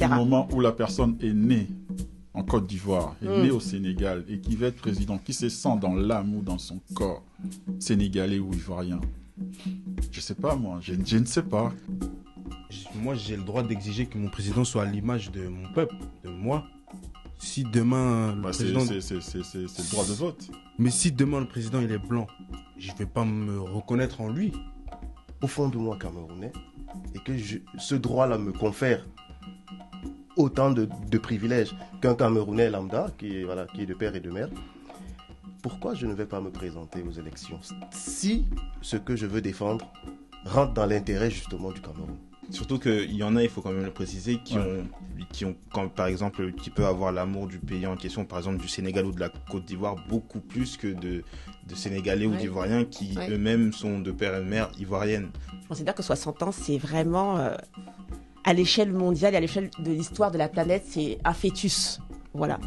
du moment où la personne est née en Côte d'Ivoire, est née au Sénégal et qui va être président, qui se sent dans l'âme ou dans son corps sénégalais ou ivoirien, je sais pas moi, je ne sais pas. Moi, j'ai le droit d'exiger que mon président soit à l'image de mon peuple, de moi. Si demain le président... C'est le droit de vote. Mais si demain le président il est blanc, je vais pas me reconnaître en lui. Au fond de moi, Camerounais, et que ce droit-là me confère autant de privilèges qu'un Camerounais lambda qui est de père et de mère, pourquoi je ne vais pas me présenter aux élections si ce que je veux défendre rentre dans l'intérêt justement du Cameroun? Surtout qu'il y en a, il faut quand même le préciser, qui ont par exemple, qui peuvent avoir l'amour du pays en question, par exemple du Sénégal ou de la Côte d'Ivoire, beaucoup plus que de Sénégalais ou d'Ivoiriens qui eux-mêmes sont de père et de mère ivoirienne. Je considère que 60 ans, c'est vraiment, à l'échelle mondiale et à l'échelle de l'histoire de la planète, c'est un fœtus. Voilà.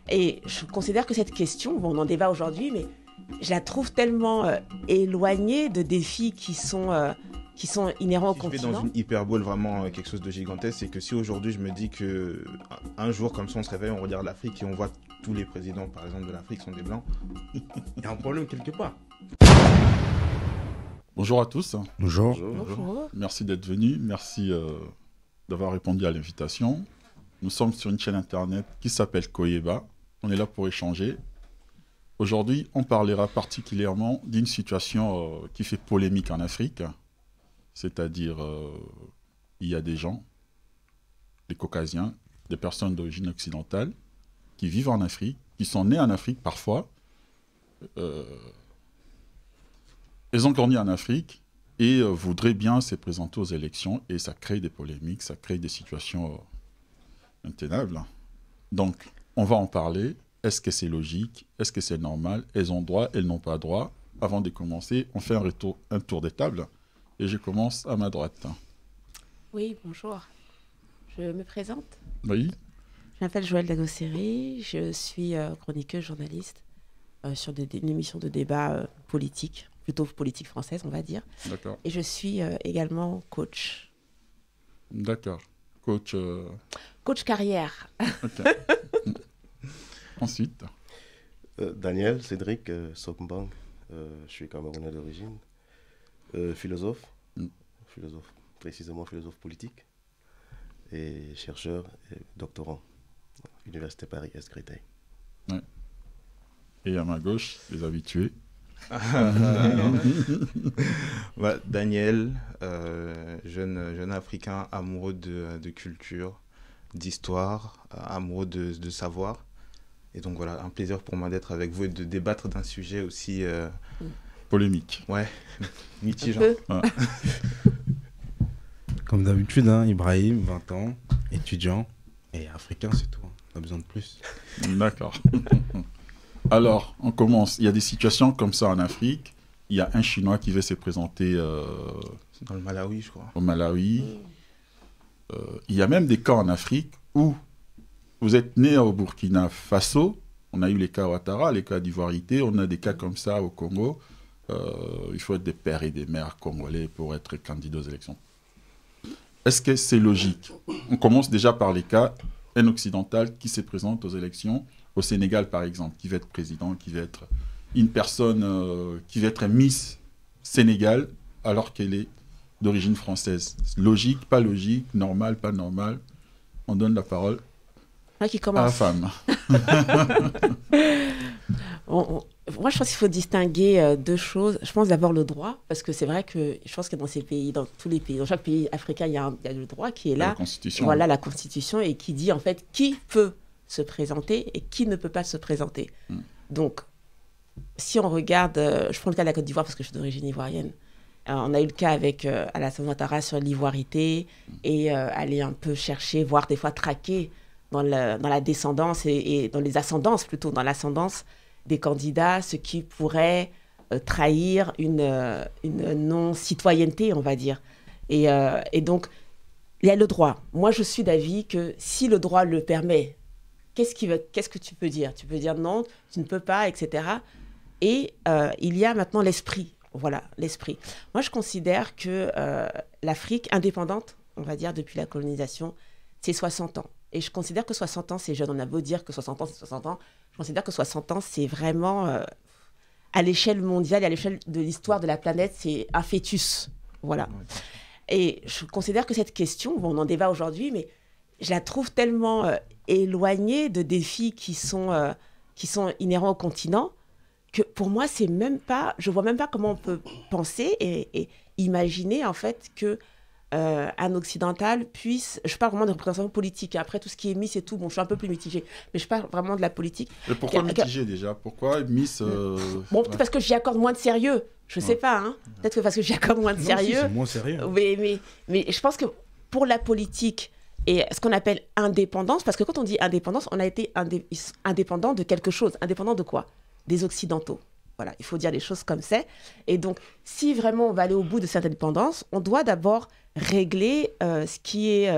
Et je considère que cette question, bon, on en débat aujourd'hui, mais je la trouve tellement éloignée de défis qui sont inhérents au continent. Je vais dans une hyperbole vraiment quelque chose de gigantesque, c'est que si aujourd'hui je me dis que un jour comme ça on se réveille, on regarde l'Afrique et on voit tous les présidents par exemple de l'Afrique sont des blancs, il y a un problème quelque part. Bonjour à tous. Bonjour. Bonjour. Merci d'être venus, merci d'avoir répondu à l'invitation. Nous sommes sur une chaîne internet qui s'appelle Koyeba. On est là pour échanger. Aujourd'hui, on parlera particulièrement d'une situation qui fait polémique en Afrique. C'est-à-dire, il y a des gens, des Caucasiens, des personnes d'origine occidentale, qui vivent en Afrique, qui sont nés en Afrique parfois. Ils ont grandi en Afrique et voudraient bien se présenter aux élections, et ça crée des polémiques, ça crée des situations intenables. Donc, on va en parler. Est-ce que c'est logique? Est-ce que c'est normal? Elles ont droit? Elles n'ont pas droit? Avant de commencer, on fait un tour des tables. Et je commence à ma droite. Oui, bonjour. Je me présente. Oui. Je m'appelle Joëlle Dagosseri. Je suis chroniqueuse, journaliste sur une émission de débat politique, plutôt politique française, on va dire. D'accord. Et je suis également coach. D'accord. Coach... Coach carrière. Ok. Ensuite. Daniel Cédric Sokmbang. Je suis camerounais d'origine. Philosophe, précisément philosophe politique, et chercheur et doctorant, Université Paris-Est Créteil. Ouais. Et à ma gauche, les habitués. Daniel, jeune Africain amoureux de culture, d'histoire, amoureux de savoir. Et donc voilà, un plaisir pour moi d'être avec vous et de débattre d'un sujet aussi... polémique. Ouais, mitigant. Ouais. Comme d'habitude, hein, Ibrahim, 20 ans, étudiant et africain, c'est tout. On a besoin de plus. D'accord. Alors, on commence. Il y a des situations comme ça en Afrique. Il y a un Chinois qui veut se présenter dans le Malawi, je crois. Au Malawi. Il y a même des cas en Afrique où vous êtes né au Burkina Faso. On a eu les cas Ouattara, les cas d'Ivoirité. On a des cas comme ça au Congo. Il faut être des pères et des mères congolais pour être candidat aux élections. Est-ce que c'est logique? On commence déjà par les cas, un occidental qui se présente aux élections, au Sénégal par exemple, qui va être président, qui va être une personne, qui va être Miss Sénégal, alors qu'elle est d'origine française. Logique, pas logique, normal, pas normal. On donne la parole qui commence. à la femme. Moi, je pense qu'il faut distinguer deux choses. Je pense d'abord le droit, parce que c'est vrai que je pense que dans ces pays, dans tous les pays, dans chaque pays africain, il y a le droit qui est là. La Constitution. Voilà, la Constitution, et qui dit en fait qui peut se présenter et qui ne peut pas se présenter. Donc, si on regarde, je prends le cas de la Côte d'Ivoire parce que je suis d'origine ivoirienne. On a eu le cas avec Alassane Ouattara sur l'ivoirité et aller un peu chercher, voire des fois traquer dans la descendance et dans les ascendances, plutôt dans l'ascendance des candidats, ce qui pourrait trahir une non-citoyenneté, on va dire. Et donc, il y a le droit. Moi, je suis d'avis que si le droit le permet, qu'est-ce que tu peux dire? Tu peux dire non, tu ne peux pas, etc. Et il y a maintenant l'esprit. Voilà, l'esprit. Moi, je considère que l'Afrique indépendante, on va dire, depuis la colonisation, c'est 60 ans. Et je considère que 60 ans, c'est jeune. On a beau dire que 60 ans, c'est 60 ans. Je considère que 60 ans, c'est vraiment, à l'échelle mondiale et à l'échelle de l'histoire de la planète, c'est un fœtus. Voilà. Et je considère que cette question, bon, on en débat aujourd'hui, mais je la trouve tellement éloignée de défis qui sont inhérents au continent, que pour moi, c'est même pas, je vois même pas comment on peut penser et imaginer en fait que un occidental puisse, je parle vraiment de représentation politique, après tout ce qui est Miss et tout, bon, je suis un peu plus mitigée, mais je parle vraiment de la politique. Et pourquoi mitigée déjà? Pourquoi Miss Bon, peut-être parce que j'y accorde moins de sérieux, je sais pas, hein. Peut-être que parce que j'y accorde moins de sérieux. Si, c'est moins sérieux. Mais je pense que pour la politique et ce qu'on appelle indépendance, parce que quand on dit indépendance, on a été indépendant de quelque chose. Indépendant de quoi? Des Occidentaux. Voilà, il faut dire les choses comme c'est. Et donc, si vraiment on va aller au bout de cette indépendance, on doit d'abord régler ce qui est,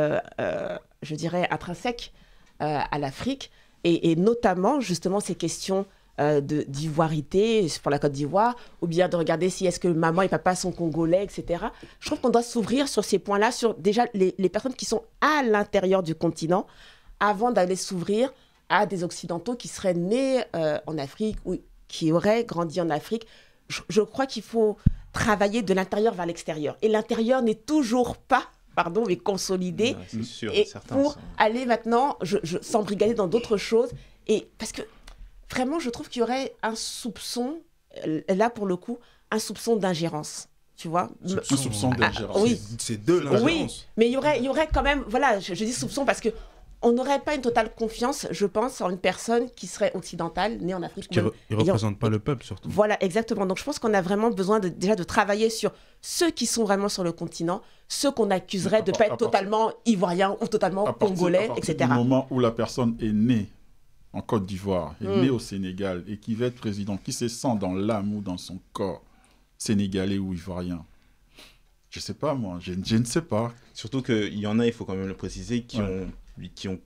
je dirais, intrinsèque à l'Afrique, et notamment, justement, ces questions d'ivoirité pour la Côte d'Ivoire, ou bien de regarder si est-ce que maman et papa sont congolais, etc. Je trouve qu'on doit s'ouvrir sur ces points-là, sur déjà les personnes qui sont à l'intérieur du continent, avant d'aller s'ouvrir à des Occidentaux qui seraient nés en Afrique ou qui auraient grandi en Afrique. Je crois qu'il faut travailler de l'intérieur vers l'extérieur. Et l'intérieur n'est toujours pas, mais consolidé. Ouais, c'est sûr, et certains, pour ça. aller maintenant s'embrigader dans d'autres choses. Et parce que vraiment, je trouve qu'il y aurait un soupçon, là pour le coup, un soupçon d'ingérence. Tu vois, un soupçon d'ingérence. Oui. C'est de l'ingérence. Oui, mais il y aurait quand même, voilà, je dis soupçon parce que on n'aurait pas une totale confiance, je pense, en une personne qui serait occidentale, née en Afrique. Qui ne représente pas le peuple, surtout. Voilà, exactement. Donc je pense qu'on a vraiment besoin déjà de travailler sur ceux qui sont vraiment sur le continent, ceux qu'on accuserait de ne pas être totalement ivoiriens ou totalement congolais, etc. Du moment où la personne est née en Côte d'Ivoire, est née au Sénégal et qui va être président, qui se sent dans l'âme ou dans son corps sénégalais ou ivoirien, je ne sais pas moi, je ne sais pas. Surtout qu'il y en a, il faut quand même le préciser, qui ont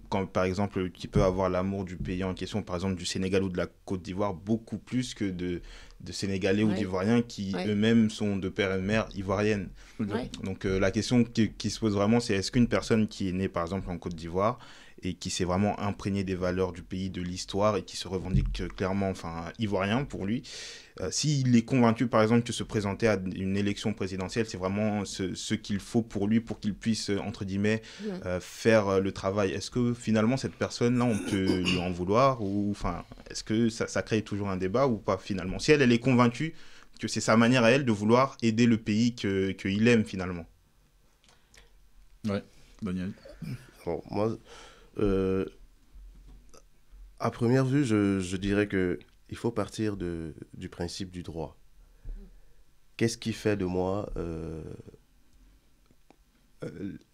quand, par exemple, qui peuvent avoir l'amour du pays en question, par exemple du Sénégal ou de la Côte d'Ivoire, beaucoup plus que de Sénégalais ou d'Ivoiriens qui eux-mêmes sont de père et de mère ivoirienne. Donc la question qui se pose vraiment, c'est est-ce qu'une personne qui est née par exemple en Côte d'Ivoire et qui s'est vraiment imprégné des valeurs du pays, de l'histoire, et qui se revendique clairement ivoirien pour lui, s'il est convaincu par exemple que se présenter à une élection présidentielle, c'est vraiment ce qu'il faut pour lui, pour qu'il puisse, entre guillemets, faire le travail, est-ce que finalement cette personne-là, on peut lui en vouloir, ou est-ce que ça crée toujours un débat ou pas finalement? Si elle est convaincue que c'est sa manière à elle de vouloir aider le pays qu'il aime finalement. Ouais, Daniel. Bon, moi, à première vue, je dirais que il faut partir du principe du droit. Qu'est-ce qui fait de moi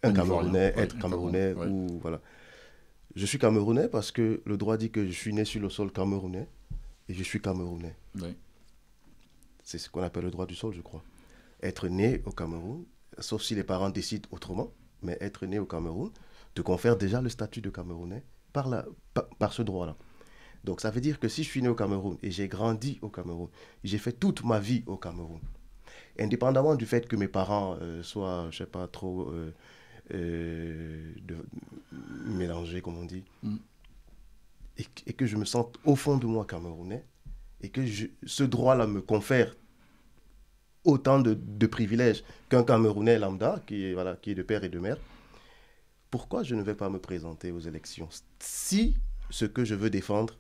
un Camerounais, être Camerounais ou voilà. Je suis Camerounais parce que le droit dit que je suis né sur le sol camerounais et je suis Camerounais. Oui. C'est ce qu'on appelle le droit du sol, je crois. Être né au Cameroun, sauf si les parents décident autrement, mais être né au Cameroun te confère déjà le statut de Camerounais par ce droit-là. Donc ça veut dire que si je suis né au Cameroun et j'ai grandi au Cameroun, j'ai fait toute ma vie au Cameroun, indépendamment du fait que mes parents soient, je ne sais pas trop, mélangés, comme on dit, et que je me sente au fond de moi Camerounais, et que ce droit-là me confère autant de privilèges qu'un Camerounais lambda, qui est de père et de mère, pourquoi je ne vais pas me présenter aux élections si ce que je veux défendre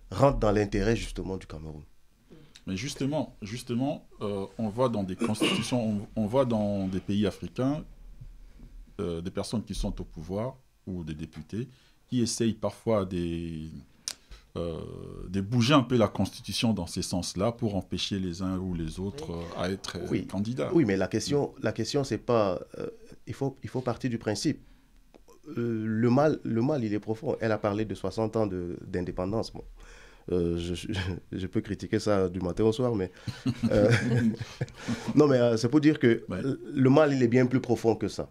rentre dans l'intérêt justement du Cameroun? Mais justement, on voit dans des constitutions, on voit dans des pays africains des personnes qui sont au pouvoir ou des députés qui essayent parfois de bouger un peu la constitution dans ces sens-là pour empêcher les uns ou les autres à être candidats. Oui, mais la question c'est pas... il faut partir du principe. Le mal, il est profond. Elle a parlé de 60 ans d'indépendance. Bon. Je peux critiquer ça du matin au soir, mais... non, mais c'est pour dire que le mal, il est bien plus profond que ça.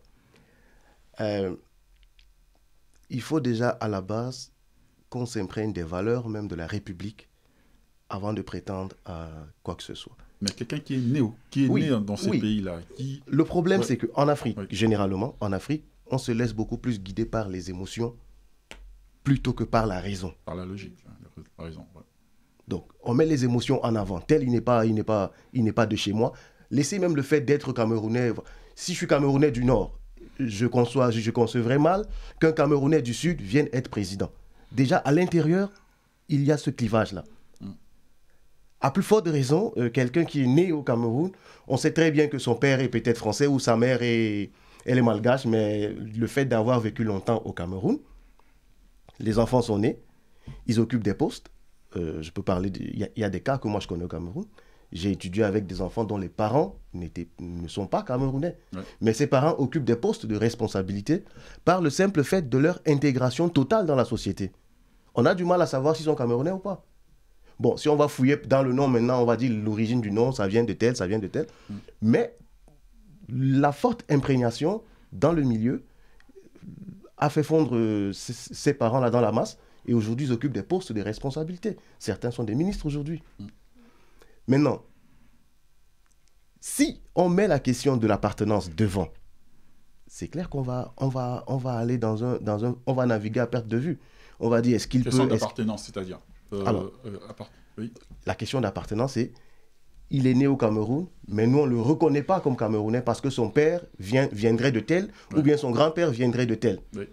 Il faut déjà, à la base, qu'on s'imprègne des valeurs même de la République avant de prétendre à quoi que ce soit. Mais quelqu'un qui est né dans ces pays-là... Le problème, c'est qu'en Afrique, généralement, en Afrique, on se laisse beaucoup plus guider par les émotions plutôt que par la raison. Par la logique, la raison. Ouais. Donc, on met les émotions en avant. Tel, il n'est pas de chez moi. Laissez même le fait d'être Camerounais. Si je suis Camerounais du Nord, je concevrais mal qu'un Camerounais du Sud vienne être président. Déjà, à l'intérieur, il y a ce clivage-là. À plus forte raison, quelqu'un qui est né au Cameroun, on sait très bien que son père est peut-être français ou sa mère elle est malgache, mais le fait d'avoir vécu longtemps au Cameroun, les enfants sont nés, ils occupent des postes. Je peux parler, il y a des cas que moi je connais au Cameroun. J'ai étudié avec des enfants dont les parents ne sont pas camerounais. Ouais. Mais ces parents occupent des postes de responsabilité par le simple fait de leur intégration totale dans la société. On a du mal à savoir s'ils sont camerounais ou pas. Bon, si on va fouiller dans le nom maintenant, on va dire l'origine du nom, ça vient de tel, ça vient de tel. Mais la forte imprégnation dans le milieu a fait fondre ces parents-là dans la masse et aujourd'hui ils occupent des postes de responsabilité. Certains sont des ministres aujourd'hui. Maintenant, si on met la question de l'appartenance devant, c'est clair qu'on va aller on va naviguer à perte de vue. On va dire, est-ce qu'il peut... Question d'appartenance, c'est-à-dire Alors, oui. La question d'appartenance, c'est, il est né au Cameroun, mais nous, on ne le reconnaît pas comme Camerounais parce que son père viendrait de tel, ou bien son grand-père viendrait de tel. Oui.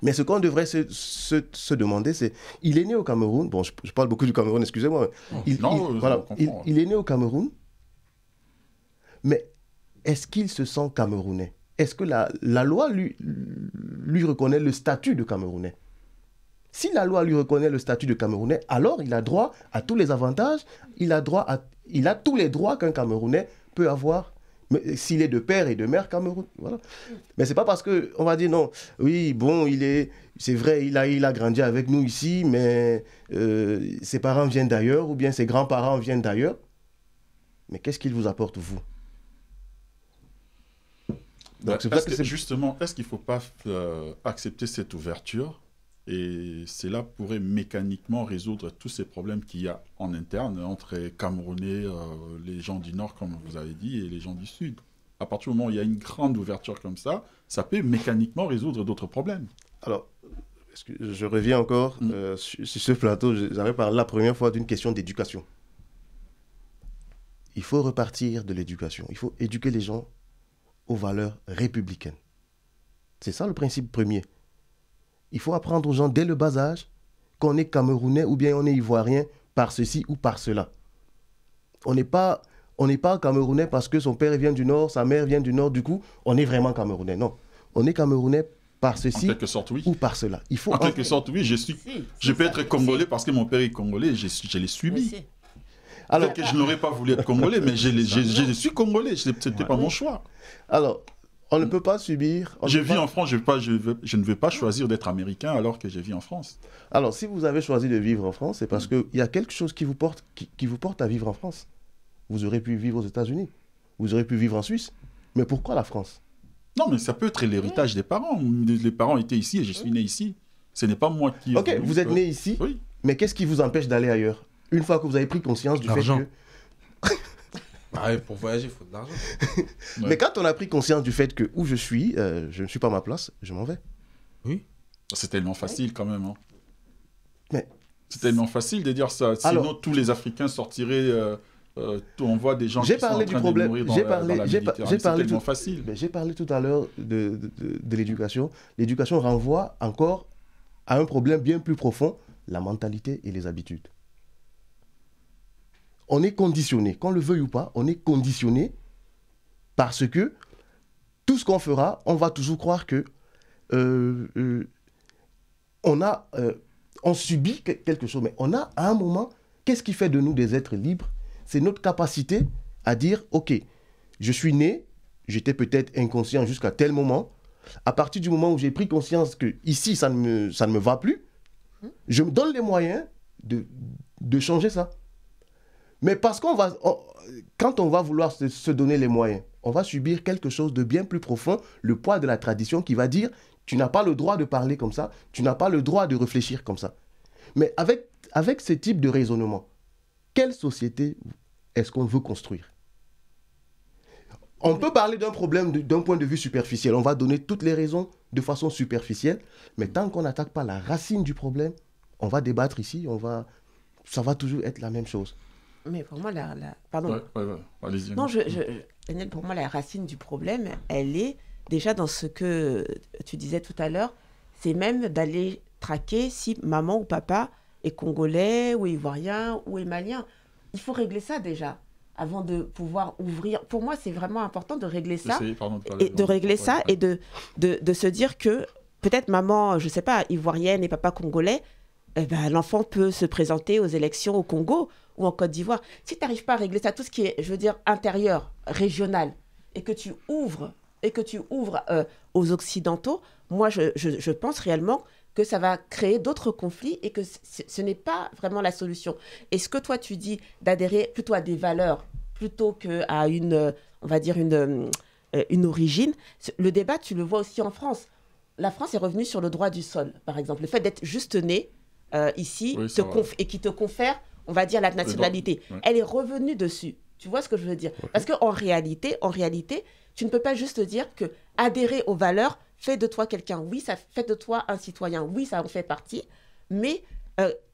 Mais ce qu'on devrait se demander, c'est, il est né au Cameroun, bon, je parle beaucoup du Cameroun, excusez-moi. Il est né au Cameroun, mais est-ce qu'il se sent camerounais? Est-ce que la loi lui reconnaît le statut de Camerounais? Si la loi lui reconnaît le statut de Camerounais, alors il a droit à tous les avantages, il a tous les droits qu'un Camerounais peut avoir. S'il est de père et de mère Cameroun, voilà. Mais c'est pas parce que on va dire non, oui, bon, c'est vrai, il a grandi avec nous ici, mais ses parents viennent d'ailleurs, ou bien ses grands-parents viennent d'ailleurs. Mais qu'est-ce qu'il vous apporte, vous? Donc, justement, est-ce qu'il ne faut pas accepter cette ouverture? Et cela pourrait mécaniquement résoudre tous ces problèmes qu'il y a en interne entre les Camerounais, les gens du Nord, comme vous avez dit, et les gens du Sud. À partir du moment où il y a une grande ouverture comme ça peut mécaniquement résoudre d'autres problèmes. Alors, je reviens encore sur ce plateau. J'avais parlé la première fois d'une question d'éducation. Il faut repartir de l'éducation. Il faut éduquer les gens aux valeurs républicaines. C'est ça le principe premier. Il faut apprendre aux gens dès le bas âge qu'on est Camerounais ou bien on est Ivoirien par ceci ou par cela. On n'est pas Camerounais parce que son père vient du Nord, sa mère vient du Nord, du coup, on est vraiment Camerounais. Non, on est Camerounais par ceci ou par cela. Il faut en quelque sorte, oui, je peux être Congolais parce que mon père est Congolais, je l'ai subi. Alors que je n'aurais pas voulu être Congolais, mais je suis Congolais, ce n'était pas mon choix. Alors, on ne peut pas subir... Je vis en France, je ne veux pas choisir d'être américain alors que je vis en France. Alors, si vous avez choisi de vivre en France, c'est parce qu'il y a quelque chose qui vous porte à vivre en France. Vous aurez pu vivre aux États-Unis, vous aurez pu vivre en Suisse. Mais pourquoi la France? Non, mais ça peut être l'héritage des parents. Les parents étaient ici et je suis né ici. Ce n'est pas moi qui... Ok, vous êtes né ici, oui. Mais qu'est-ce qui vous empêche d'aller ailleurs? Une fois que vous avez pris conscience du fait que... Pour voyager, il faut de l'argent. Mais quand on a pris conscience du fait que où je suis, je ne suis pas à ma place, je m'en vais. Oui. C'est tellement facile quand même. Hein. Mais... C'est tellement facile de dire ça. Sinon, alors, tous les Africains sortiraient... on voit des gens qui sont en train de mourir dans la Méditerranée. C'est tellement facile. J'ai parlé tout à l'heure de l'éducation. L'éducation renvoie encore à un problème bien plus profond, la mentalité et les habitudes. On est conditionné, qu'on le veuille ou pas, on est conditionné parce que tout ce qu'on fera, on va toujours croire que on subit quelque chose. Mais on a, à un moment, qu'est-ce qui fait de nous des êtres libres? C'est notre capacité à dire, ok, je suis né, j'étais peut-être inconscient jusqu'à tel moment. À partir du moment où j'ai pris conscience que ici, ça ne me va plus, je me donne les moyens de changer ça. Mais parce quand on va vouloir se donner les moyens, on va subir quelque chose de bien plus profond, le poids de la tradition qui va dire, tu n'as pas le droit de parler comme ça, tu n'as pas le droit de réfléchir comme ça. Mais avec ce type de raisonnement, quelle société est-ce qu'on veut construire? On peut parler d'un problème d'un point de vue superficiel. On va donner toutes les raisons de façon superficielle. Mais tant qu'on n'attaque pas la racine du problème, on va débattre ici, ça va toujours être la même chose. Mais pour moi, pardon. Ouais. Allez-y. Non, Daniel, pour moi, la racine du problème, elle est déjà dans ce que tu disais tout à l'heure, c'est même d'aller traquer si maman ou papa est congolais ou ivoirien ou est malien. Il faut régler ça déjà avant de pouvoir ouvrir. Pour moi, c'est vraiment important de régler ça et de se dire que peut-être maman, je sais pas, ivoirienne et papa congolais, l'enfant peut se présenter aux élections au Congo ou en Côte d'Ivoire. Si tu n'arrives pas à régler ça, tout ce qui est, je veux dire, intérieur, régional, et que tu ouvres aux Occidentaux, moi, je pense réellement que ça va créer d'autres conflits et que ce n'est pas vraiment la solution. Et ce que toi, tu dis d'adhérer plutôt à des valeurs, plutôt qu'à une origine, le débat, tu le vois aussi en France. La France est revenue sur le droit du sol, par exemple. Le fait d'être juste né ici et qui te confère, on va dire, la nationalité. Ouais. Elle est revenue dessus. Tu vois ce que je veux dire? Parce qu'en réalité, tu ne peux pas juste dire que adhérer aux valeurs fait de toi quelqu'un. Oui, ça fait de toi un citoyen. Oui, ça en fait partie. Mais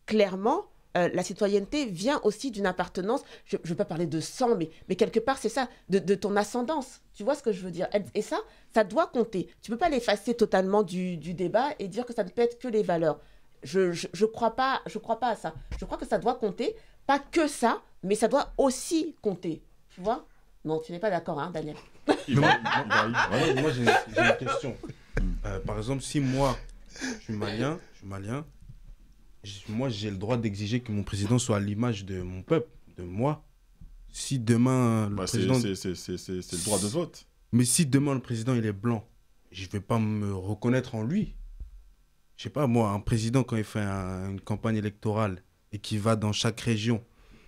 clairement, la citoyenneté vient aussi d'une appartenance. Je ne veux pas parler de sang, mais quelque part, c'est ça, de ton ascendance. Tu vois ce que je veux dire? Et ça doit compter. Tu ne peux pas l'effacer totalement du débat et dire que ça ne peut être que les valeurs. Je crois pas à ça. Je crois que ça doit compter. Pas que ça, mais ça doit aussi compter. Tu vois? Non, tu n'es pas d'accord, hein, Daniel? Moi, j'ai une question. Par exemple, si moi, je suis malien, moi, j'ai le droit d'exiger que mon président soit à l'image de mon peuple, de moi. Si demain, le président... C'est le droit de vote. Mais si demain, le président, il est blanc, je ne vais pas me reconnaître en lui. Je sais pas, moi, un président, quand il fait une campagne électorale et qu'il va dans chaque région,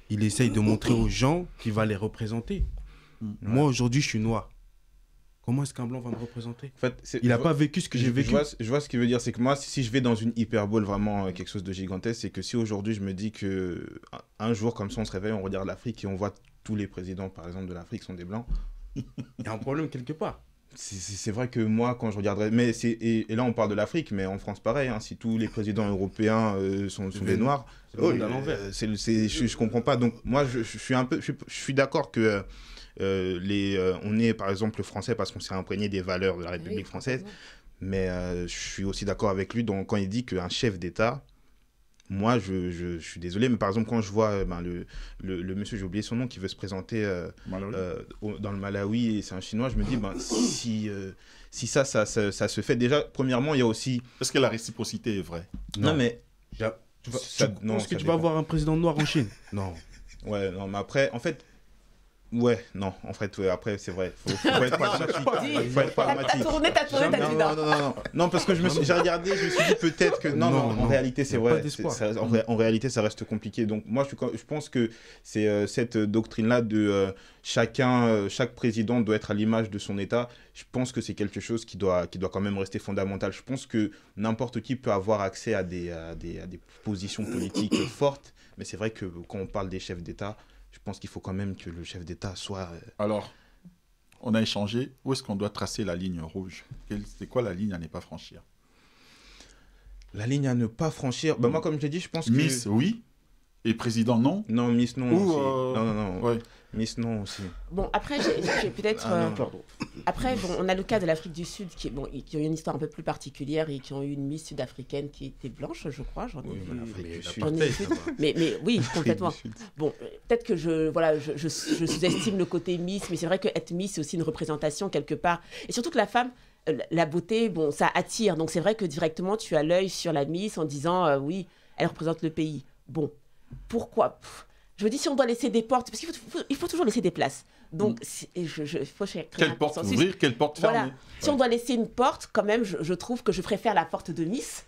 il essaye de montrer aux gens qu'il va les représenter. Moi, aujourd'hui, je suis noir. Comment est-ce qu'un blanc va me représenter? En fait, il n'a pas vécu ce que j'ai vécu. Je vois ce qu'il veut dire. C'est que moi, si je vais dans une hyperbole, vraiment quelque chose de gigantesque, c'est que si aujourd'hui je me dis qu'un jour, comme ça, on se réveille, on regarde l'Afrique et on voit tous les présidents, par exemple, de l'Afrique sont des blancs, il y a un problème quelque part. C'est vrai que moi, quand je regarderais... Et là, on parle de l'Afrique, mais en France, pareil. Hein, si tous les présidents européens sont des Noirs, je comprends pas. Donc, moi, je suis d'accord que on est, par exemple, français parce qu'on s'est imprégné des valeurs de la République française. Mais je suis aussi d'accord avec lui quand il dit qu'un chef d'État... Moi, je suis désolé, mais par exemple, quand je vois le monsieur, j'ai oublié son nom, qui veut se présenter dans le Malawi, et c'est un Chinois, je me dis, si ça se fait, déjà, premièrement, il y a aussi... Est-ce que la réciprocité est vraie? Non, mais... Tu penses que tu vas avoir un président noir en Chine? Non. Ouais, non, mais après, en fait... Ouais, non, en fait, après, c'est vrai. Faut être pragmatique. T'as tourné, Non, parce que j'ai regardé, je me suis dit peut-être que... Non, en réalité, c'est vrai. En réalité, ça reste compliqué. Donc, moi, je pense que c'est cette doctrine-là de chaque président doit être à l'image de son État. Je pense que c'est quelque chose qui doit quand même rester fondamental. Je pense que n'importe qui peut avoir accès à des positions politiques fortes. Mais c'est vrai que quand on parle des chefs d'État... Je pense qu'il faut quand même que le chef d'État soit... Alors, on a échangé. Où est-ce qu'on doit tracer la ligne rouge? C'est quoi la ligne à ne pas franchir? La ligne à ne pas franchir... Moi, comme je l'ai dit, je pense que... Miss, oui. Et président, non? Non, Miss, non aussi. Non. Ouais. Miss, non aussi. Bon, après, j'ai peut-être... Après, on a le cas de l'Afrique du Sud qui ont eu une histoire un peu plus particulière et qui ont eu une Miss sud-africaine qui était blanche, je crois. Mais oui, complètement. Bon, peut-être que je sous-estime le côté Miss, mais c'est vrai qu'être Miss, c'est aussi une représentation quelque part. Et surtout que la femme, la beauté, ça attire. Donc c'est vrai que directement, tu as l'œil sur la Miss en disant, oui, elle représente le pays. Bon, pourquoi? Je me dis, si on doit laisser des portes, parce qu'il faut toujours laisser des places. Donc, il faut créer quelle porte ouvrir, quelle porte fermer. Voilà. Si on doit laisser une porte, quand même, je trouve que je préfère la porte de Miss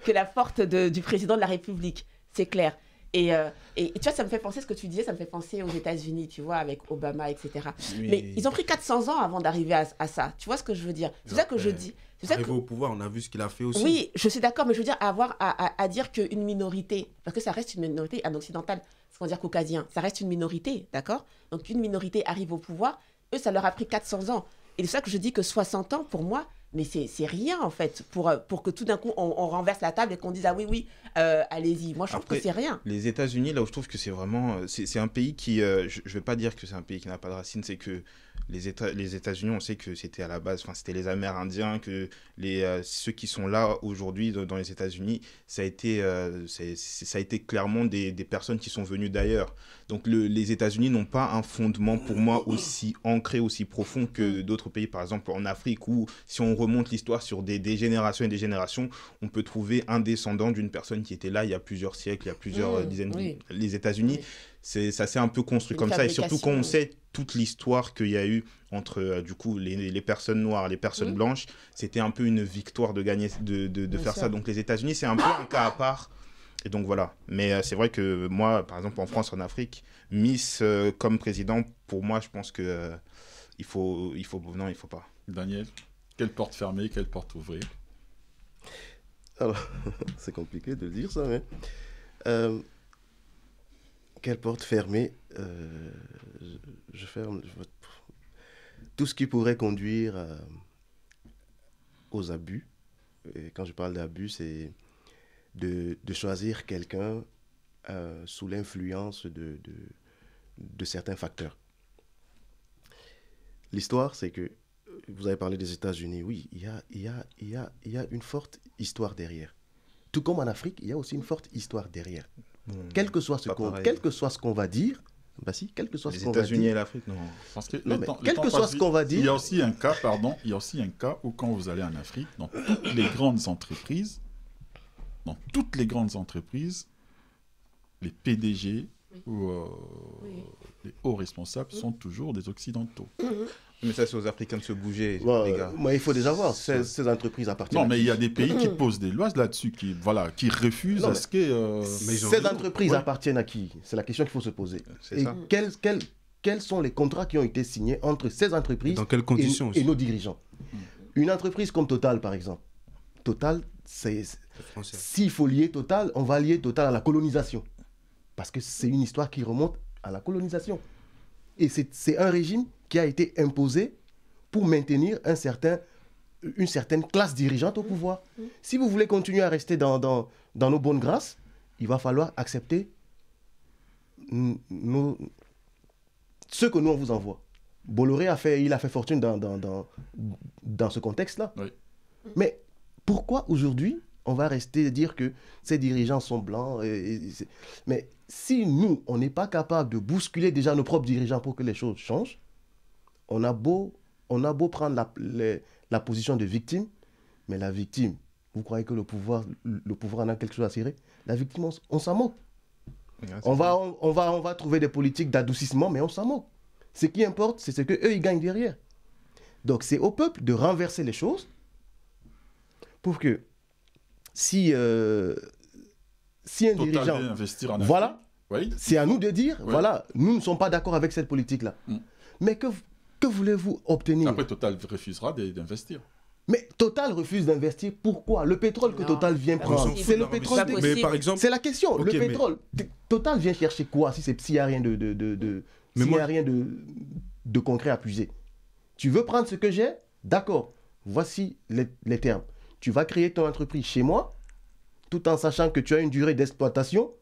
que la porte du président de la République. C'est clair. Et tu vois, ça me fait penser, ce que tu disais, ça me fait penser aux États-Unis, tu vois, avec Obama, etc. Oui. Mais ils ont pris 400 ans avant d'arriver à ça. Tu vois ce que je veux dire? C'est ça que je dis. Arrivé au pouvoir, on a vu ce qu'il a fait aussi. Oui, je suis d'accord, mais je veux dire, avoir à dire qu'une minorité, parce que ça reste une minorité, un occidental, c'est qu'on dire caucasien, ça reste une minorité, d'accord? Donc une minorité arrive au pouvoir, eux, ça leur a pris 400 ans. Et c'est ça que je dis que 60 ans, pour moi, mais c'est rien, en fait, pour que tout d'un coup, on renverse la table et qu'on dise, ah oui, allez-y. Moi, je trouve Après, que c'est rien. Les États-Unis, là où je trouve que c'est vraiment. C'est un pays qui. Je ne vais pas dire que c'est un pays qui n'a pas de racines, c'est que les États-Unis, on sait que c'était à la base, enfin, c'était les Amérindiens, que ceux qui sont là aujourd'hui dans les États-Unis, ça a été clairement des personnes qui sont venues d'ailleurs. Donc les États-Unis n'ont pas un fondement, pour moi, aussi ancré, aussi profond que d'autres pays, par exemple en Afrique, où si on remonte l'histoire sur des générations et des générations, on peut trouver un descendant d'une personne qui était là il y a plusieurs siècles, il y a plusieurs dizaines oui. Les États-Unis, ça s'est un peu construit Une comme ça, et surtout quand on fabrication, sait toute l'histoire qu'il y a eu entre du coup les personnes noires, les personnes blanches, c'était un peu une victoire de gagner, de faire ça. Donc les États-Unis, c'est un peu un cas à part. Et donc voilà. Mais c'est vrai que moi, par exemple en France, en Afrique, Miss comme président, pour moi, je pense que il faut pas. Daniel, quelle porte fermer, quelle porte ouvrir? Alors, c'est compliqué de dire ça, mais... quelle porte fermer? Je ferme... Tout ce qui pourrait conduire aux abus. Et quand je parle d'abus, c'est de choisir quelqu'un sous l'influence de certains facteurs. L'histoire, c'est que, vous avez parlé des États-Unis, oui, il y a une forte histoire derrière. Tout comme en Afrique, il y a aussi une forte histoire derrière. Quel que soit ce qu'on va dire, bah si, quel que soit ce qu'on va dire. Les États-Unis et l'Afrique, non. Parce que quel que soit ce qu'on va dire. Il y a aussi un cas, où quand vous allez en Afrique, dans toutes les grandes entreprises, les PDG ou les hauts responsables sont toujours des Occidentaux. Mais ça, c'est aux Africains de se bouger, les gars. Mais il faut déjà voir, ces entreprises appartiennent. Non, mais il y a des pays qui posent des lois là-dessus, qui refusent à ce que... Ces entreprises appartiennent à qui? C'est la question qu'il faut se poser. Et quels sont les contrats qui ont été signés entre ces entreprises dans quelles conditions et nos dirigeants? Une entreprise comme Total, par exemple. Total, s'il faut lier Total, on va lier Total à la colonisation. Parce que c'est une histoire qui remonte à la colonisation. Et c'est un régime qui a été imposé pour maintenir une certaine classe dirigeante au pouvoir. Si vous voulez continuer à rester dans nos bonnes grâces, il va falloir accepter ce que nous on vous envoie. Bolloré a fait fortune dans ce contexte-là. Oui. Mais pourquoi aujourd'hui on va rester dire que ces dirigeants sont blancs mais si nous, on n'est pas capable de bousculer déjà nos propres dirigeants pour que les choses changent, on a beau prendre la position de victime, mais la victime, vous croyez que le pouvoir en a quelque chose à cirer? La victime, on s'en moque. On va trouver des politiques d'adoucissement, mais on s'en moque. Ce qui importe, c'est ce qu'eux, ils gagnent derrière. Donc, c'est au peuple de renverser les choses pour que si un dirigeant... investir en Afrique. Voilà, oui. c'est à nous de dire, Oui. voilà, nous ne sommes pas d'accord avec cette politique-là. Mais que voulez-vous obtenir? Après, Total refusera d'investir. Mais Total refuse d'investir. Pourquoi? Le pétrole que Non, Total vient pas prendre, possible. c'est le C'est pétrole. pas possible. Mais par exemple, C'est la question. Ok, le mais- pétrole. Total vient chercher quoi s'il n'y a rien de concret à puiser? Tu veux prendre ce que j'ai? D'accord. Voici les termes. Tu vas créer ton entreprise chez moi, tout en sachant que tu as une durée d'exploitation.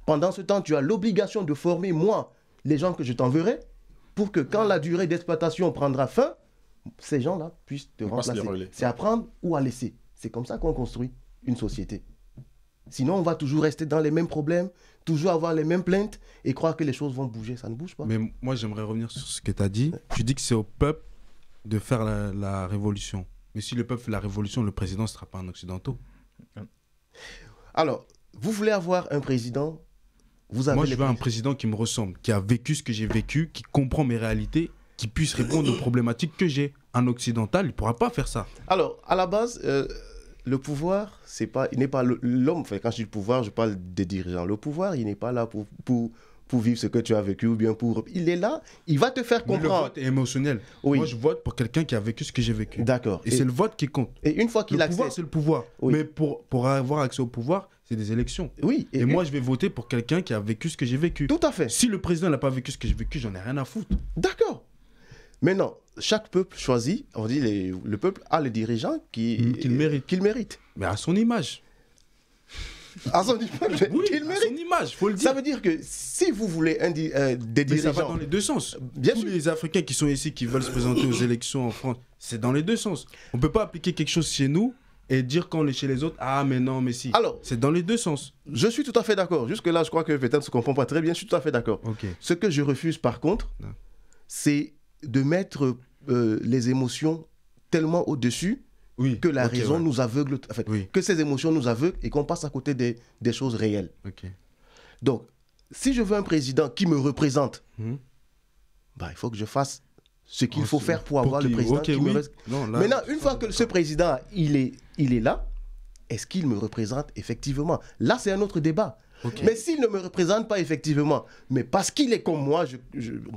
Pendant ce temps, tu as l'obligation de former, moi, les gens que je t'enverrai, pour que quand la durée d'exploitation prendra fin, ces gens-là puissent te passe les remplacer. relais. C'est à prendre ou à laisser. C'est comme ça qu'on construit une société. Sinon, on va toujours rester dans les mêmes problèmes, toujours avoir les mêmes plaintes et croire que les choses vont bouger. Ça ne bouge pas. Mais moi, j'aimerais revenir sur ce que tu as dit. Tu dis que c'est au peuple de faire la révolution. Mais si le peuple fait la révolution, le président ne sera pas un occidentaux. Alors, vous voulez avoir un président, vous avez Moi, je les veux un présidents. président qui me ressemble, qui a vécu ce que j'ai vécu, qui comprend mes réalités, qui puisse répondre aux problématiques que j'ai. Un occidental, il ne pourra pas faire ça. Alors, à la base, le pouvoir, il n'est pas l'homme. Enfin, quand je dis le pouvoir, je parle des dirigeants. Le pouvoir, il n'est pas là pour vivre ce que tu as vécu ou bien pour... Il est là, il va te faire Mais le comprendre. vote est émotionnel. Oui. Moi, je vote pour quelqu'un qui a vécu ce que j'ai vécu. D'accord. Et c'est le vote qui compte. Et une fois qu'il Le pouvoir, accepte... c'est le pouvoir. Oui. Mais pour avoir accès au pouvoir, c'est des élections. Oui. Et moi, je vais voter pour quelqu'un qui a vécu ce que j'ai vécu. Tout à fait. Si le président n'a pas vécu ce que j'ai vécu, j'en ai rien à foutre. D'accord. Maintenant, chaque peuple choisit, on dit le peuple a les dirigeants Qu'il mérite. qu'il mérite. Mais à son image. À son image, Oui, qu'il à mérite. son image, faut le dire. Ça veut dire que si vous voulez des Mais ça va dirigeants... dans les deux sens. Bien Tous sûr. les Africains qui sont ici, qui veulent se présenter aux élections en France, c'est dans les deux sens. On peut pas appliquer quelque chose chez nous et dire quand on est chez les autres, ah mais non, mais si. Alors, C'est dans les deux sens. je suis tout à fait d'accord. Jusque-là, je crois que peut-être on ne se comprend pas très bien. Je suis tout à fait d'accord. Ok. Ce que je refuse, par contre, Non. c'est de mettre les émotions tellement au-dessus Oui. que la ok, raison ouais. nous aveugle, en fait, Oui. que ces émotions nous aveuglent et qu'on passe à côté des choses réelles. Ok. Donc, si je veux un président qui me représente, Mhm. bah, il faut que je fasse ce qu'il Oh, faut c'est- faire pour avoir le qu'il- président ok, qui oui. me représente. Non, là, Maintenant, une fois que ce président, il est là, est-ce qu'il me représente effectivement? Là, c'est un autre débat. Ok. Mais s'il ne me représente pas effectivement, mais parce qu'il est comme moi,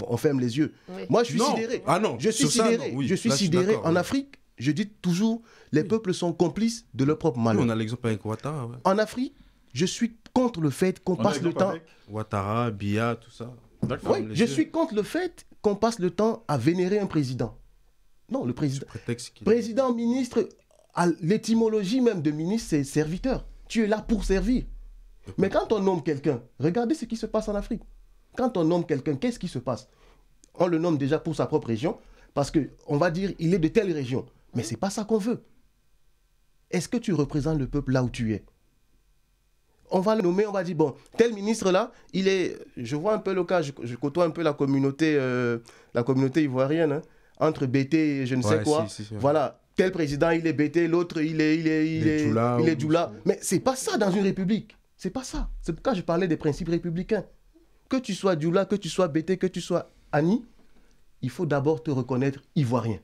on ferme les yeux. Oui. Moi, je suis Non. sidéré. Ah non. Je suis sur ça, sidéré. non, oui. Je suis Là, sidéré. d'accord, En oui. Afrique, je dis toujours, les peuples sont complices de leur propre Oui, malheur. on a l'exemple avec Ouattara. Ouais. En Afrique, je suis contre le fait qu'on On a passe le l'exemple temps. avec- Ouattara, Biya, tout ça. D'accord. Oui, les je yeux. suis contre le fait qu'on passe le temps à vénérer un président. Non, le président. Prétexte qu'il- Président, ministre, à l'étymologie même de ministre, c'est serviteur. Tu es là pour servir. Mais quand on nomme quelqu'un, regardez ce qui se passe en Afrique. Quand on nomme quelqu'un, qu'est-ce qui se passe? On le nomme déjà pour sa propre région, parce qu'on va dire il est de telle région. Mais c'est pas ça qu'on veut. Est-ce que tu représentes le peuple là où tu es? On va le nommer, on va dire, bon, tel ministre là, il est... Je vois un peu le cas, je côtoie un peu la communauté ivoirienne, hein, entre BT et je ne sais Ouais, quoi. si, Voilà, tel président, il est BT, l'autre, il est Djoula ou- Djoula. Mais c'est pas ça dans une république. C'est pas ça. C'est pourquoi je parlais des principes républicains. Que tu sois Djoula, que tu sois BT, que tu sois Annie, il faut d'abord te reconnaître ivoirien.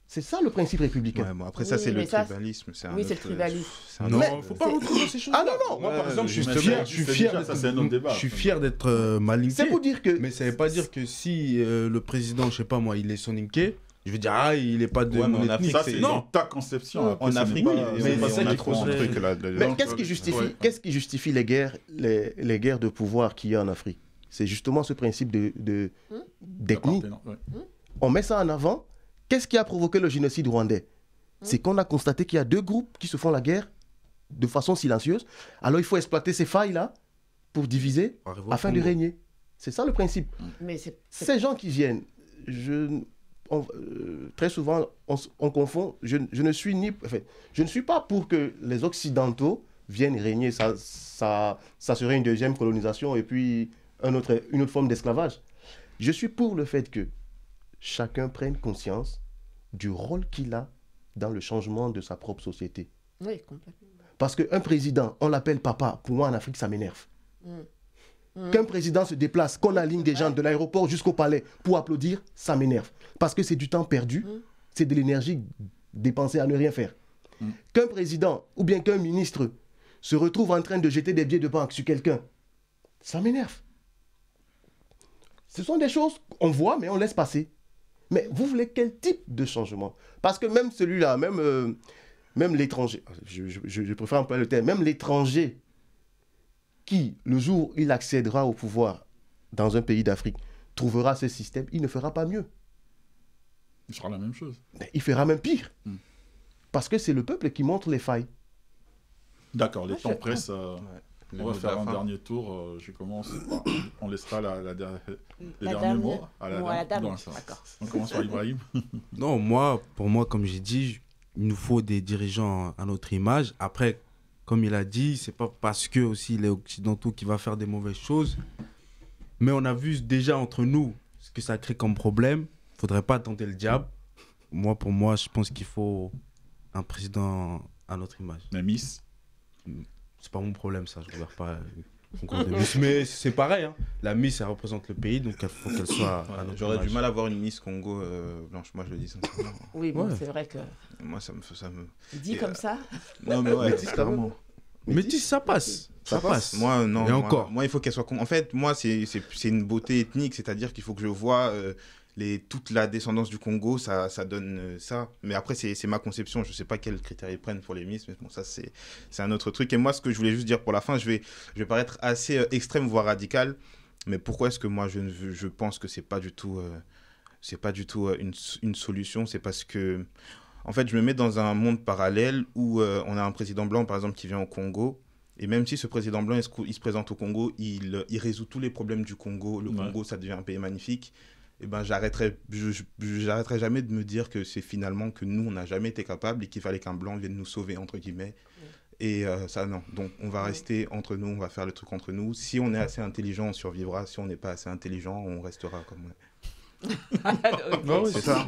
C'est ça le principe républicain. Ouais, bon, après, ça, Oui, c'est le mais ça, tribalisme. C'est un oui, c'est le autre- tribalisme. c'est un Non, autre- faut pas retrouver ces choses. Ah non, non. Moi, par exemple, je suis mais fier, ça, je suis c'est fier déjà, d'être- ça, c'est un autre débat. je suis fier d'être malinqué. C'est pour dire que... Mais ça veut pas dire que si le président, je sais pas moi, il est soninké, je vais dire ah il est pas de Ouais, mais mon en ethnie. Afrique, Ça, c'est- c'est non. dans ta conception. Après, En ce n'est Afrique, pas- oui, c'est mais pas- c'est ça on a qui trop pose un les- truc là. Mais Donc, qu'est-ce qui justifie les guerres, les guerres de pouvoir qu'il y a en Afrique? C'est justement ce principe d'ethnie. ouais. On met ça en avant. Qu'est-ce qui a provoqué le génocide rwandais? C'est qu'on a constaté qu'il y a deux groupes qui se font la guerre de façon silencieuse. Alors il faut exploiter ces failles-là pour diviser Arrive au afin de Congo. régner. C'est ça le principe. Mais c'est Ces gens qui viennent, très souvent on confond. Je ne suis pas pour que les Occidentaux viennent régner. Ça serait une deuxième colonisation et puis une autre forme d'esclavage. Je suis pour le fait que chacun prenne conscience du rôle qu'il a dans le changement de sa propre société. oui, complètement. Parce qu'un président, on l'appelle papa, pour moi en Afrique, ça m'énerve. Mm. Qu'un président se déplace, qu'on aligne des gens de l'aéroport jusqu'au palais pour applaudir, ça m'énerve. Parce que c'est du temps perdu, c'est de l'énergie dépensée à ne rien faire. Qu'un président ou bien qu'un ministre se retrouve en train de jeter des billets de banque sur quelqu'un, ça m'énerve. Ce sont des choses qu'on voit, mais on laisse passer. Mais vous voulez quel type de changement? Parce que même celui-là, même l'étranger, je préfère employer le terme, même l'étranger qui, le jour où il accédera au pouvoir dans un pays d'Afrique, trouvera ce système, il ne fera pas mieux. Il sera la même chose. Mais il fera même pire. Parce que c'est le peuple qui montre les failles. D'accord, les Ah, temps je- pressent. Le On mot va de faire la un fin. dernier tour. Je commence. On laissera les La derniers dame, mots à mot à la dame. Non, D'accord. on commence par Ibrahim. Non, pour moi, comme j'ai dit, il nous faut des dirigeants à notre image. Après, comme il a dit, c'est pas parce que aussi les Occidentaux qui va faire des mauvaises choses. Mais on a vu déjà entre nous ce que ça crée comme problème. Faudrait pas tenter le diable. Pour moi, je pense qu'il faut un président à notre image. La Miss. C'est pas mon problème, ça. Je regarde pas le concours de Miss. Mais c'est pareil. Hein. La Miss, elle représente le pays, donc il faut qu'elle soit à notre J'aurais image. du mal à voir une Miss Congo blanche, moi je le dis sincèrement. Oui, bon, Ouais. c'est vrai que Moi ça me... dit Et, comme ça. Non mais ouais, Métis, quand même. clairement. Métis, ça passe. Ça passe. Moi non, Et moi, encore. moi il faut qu'elle soit... En fait, moi c'est une beauté ethnique, c'est-à-dire qu'il faut que je vois toute la descendance du Congo, ça donne ça. Mais après c'est ma conception, je sais pas quels critères ils prennent pour les Miss, mais bon ça c'est un autre truc. Et moi ce que je voulais juste dire pour la fin, je vais paraître assez extrême voire radical, mais pourquoi est-ce que moi je pense que c'est pas du tout c'est pas du tout une solution. C'est parce que, en fait, je me mets dans un monde parallèle où on a un président blanc, par exemple, qui vient au Congo. Et même si ce président blanc, il se présente au Congo, il résout tous les problèmes du Congo. Le Congo, ça devient un pays magnifique. Et ben, j'arrêterai jamais de me dire que c'est finalement que nous, on n'a jamais été capables et qu'il fallait qu'un blanc vienne nous sauver, entre guillemets. Et ça, non. Donc, on va rester entre nous, on va faire le truc entre nous. Si on est assez intelligent, on survivra. Si on n'est pas assez intelligent, on restera comme on est. Okay. C'est ça.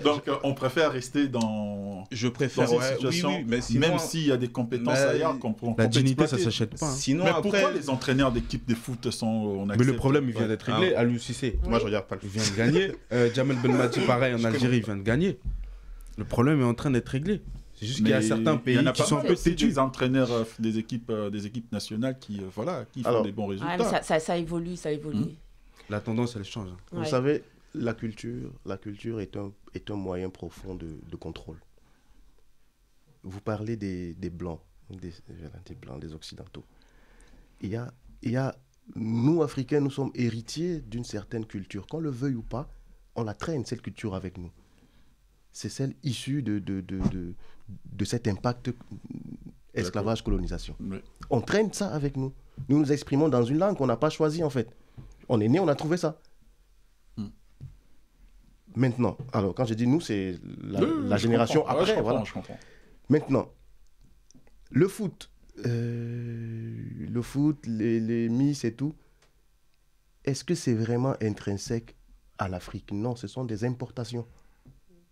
Donc, on préfère rester dans Je préfère, cette situation, mais sinon, même s'il y a des compétences ailleurs qu'on peut La dignité, ça exploiter. s'achète pas. Hein. Sinon, Mais après, pourquoi les entraîneurs d'équipe de foot sont... Mais le problème, il vient d'être réglé. Aliou Cissé, moi, je regarde pas le il foot. vient de gagner. Jamel Belmadi, pareil, en Algérie, il vient de gagner. Le problème est en train d'être réglé. C'est juste qu'il y a certains pays qui sont un peu têtus. Des entraîneurs des équipes nationales qui font des bons résultats. Ouais, mais ça évolue, ça évolue. La tendance, elle change. Vous Ouais. savez, la culture est un moyen profond de contrôle. Vous parlez des Blancs, des Blancs, des Occidentaux. Il y a, nous, Africains, nous sommes héritiers d'une certaine culture. Qu'on le veuille ou pas, on la traîne, cette culture, avec nous. C'est celle issue de cet impact esclavage-colonisation. Oui. On traîne ça avec nous. Nous nous exprimons dans une langue qu'on n'a pas choisie, en fait. On est né, on a trouvé ça. Maintenant, alors quand je dis nous, c'est la génération après. Je comprends, voilà. je comprends. Maintenant, le foot, les Miss et tout, est-ce que c'est vraiment intrinsèque à l'Afrique? Non, ce sont des importations.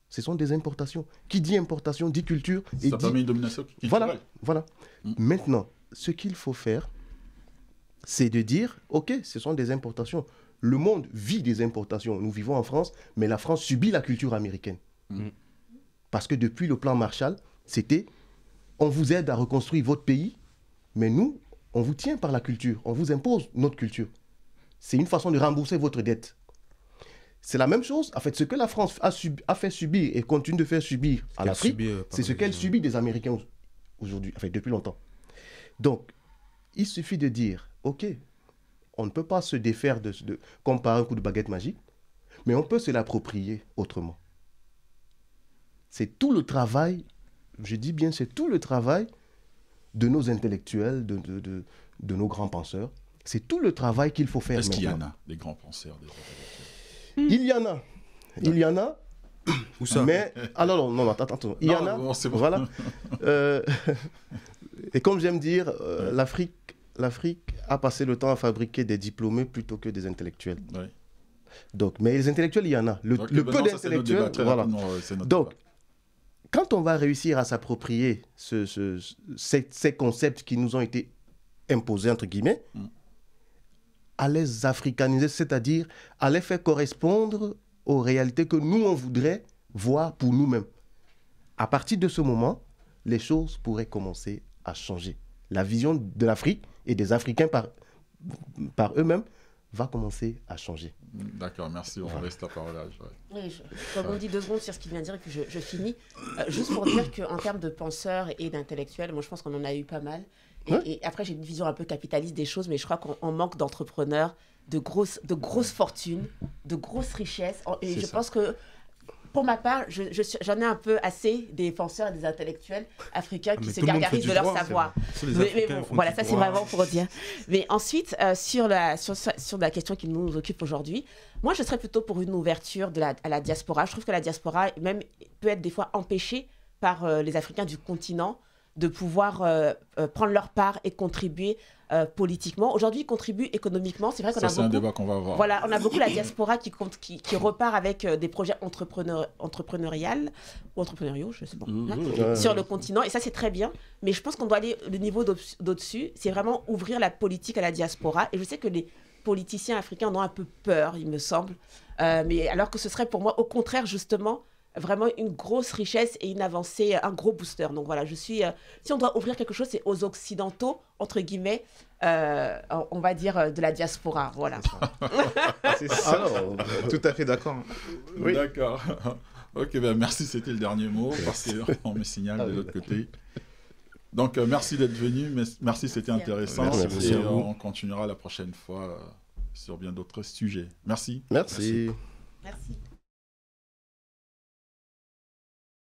Ce sont des importations. Qui dit importation dit culture. Et Ça permet une domination culturelle. Voilà. Maintenant, ce qu'il faut faire, c'est de dire, ok, ce sont des importations. Le monde vit des importations. Nous vivons en France, mais la France subit la culture américaine. Parce que depuis le plan Marshall, c'était, on vous aide à reconstruire votre pays, mais nous, on vous tient par la culture. On vous impose notre culture. C'est une façon de rembourser votre dette. C'est la même chose. En fait, ce que la France a fait subir et continue de faire subir à l'Afrique, c'est ce qu'elle subit des Américains aujourd'hui, enfin depuis longtemps. Donc, il suffit de dire, ok, on ne peut pas se défaire comme par un coup de baguette magique, mais on peut se l'approprier autrement. C'est tout le travail, je dis bien, c'est tout le travail de nos intellectuels, de nos grands penseurs. C'est tout le travail qu'il faut faire. Est-ce qu'il y en maintenant. a des grands penseurs, des intellectuels? Il y en a. Il y en a. Où ça? Mais, alors, non, attends. Il y en a. Bon, c'est bon. Voilà. Et comme j'aime dire, l'Afrique a passé le temps à fabriquer des diplômés plutôt que des intellectuels. Ouais. Donc, mais les intellectuels, il y en a. Le peu d'intellectuels, voilà. Donc, quand on va réussir à s'approprier ces concepts qui nous ont été imposés, entre guillemets, à les africaniser, c'est-à-dire à les faire correspondre aux réalités que nous, on voudrait voir pour nous-mêmes. À partir de ce moment, les choses pourraient commencer à changer. La vision de l'Afrique et des Africains par eux-mêmes va commencer à changer. D'accord, merci, on reste la parole là. Oui, je rebondis 2 secondes sur ce qu'il vient de dire et puis je finis. Juste pour dire qu'en termes de penseurs et d'intellectuels, moi je pense qu'on en a eu pas mal. Et après, j'ai une vision un peu capitaliste des choses, mais je crois qu'on manque d'entrepreneurs, de grosses fortunes, de grosses richesses. Et je pense que, pour ma part, j'en ai un peu assez des penseurs et des intellectuels africains qui se gargarisent de leur savoir. Mais bon, voilà, ça c'est vraiment pour dire. Mais ensuite, sur la question qui nous occupe aujourd'hui, moi je serais plutôt pour une ouverture à la diaspora. Je trouve que la diaspora même peut être des fois empêchée par les Africains du continent de pouvoir prendre leur part et contribuer politiquement. Aujourd'hui, ils contribuent économiquement. C'est vrai qu'on a beaucoup... C'est un débat qu'on va avoir. Voilà, on a beaucoup la diaspora qui repart avec des projets entrepreneuriaux, je sais pas, sur le continent. Et ça, c'est très bien. Mais je pense qu'on doit aller le niveau d'au-dessus. C'est vraiment ouvrir la politique à la diaspora. Et je sais que les politiciens africains en ont un peu peur, il me semble. Mais alors que ce serait pour moi, au contraire, justement, vraiment une grosse richesse et une avancée, un gros booster. Donc voilà, si on doit ouvrir quelque chose, c'est aux Occidentaux, entre guillemets, on va dire de la diaspora. Voilà. C'est ça. Alors, tout à fait d'accord. Oui. D'accord. Ok, ben merci, c'était le dernier mot, parce qu'on me signale de l'autre côté. Donc merci d'être venu, merci, c'était intéressant. Merci. Et on continuera la prochaine fois sur bien d'autres sujets. Merci. Merci. Merci.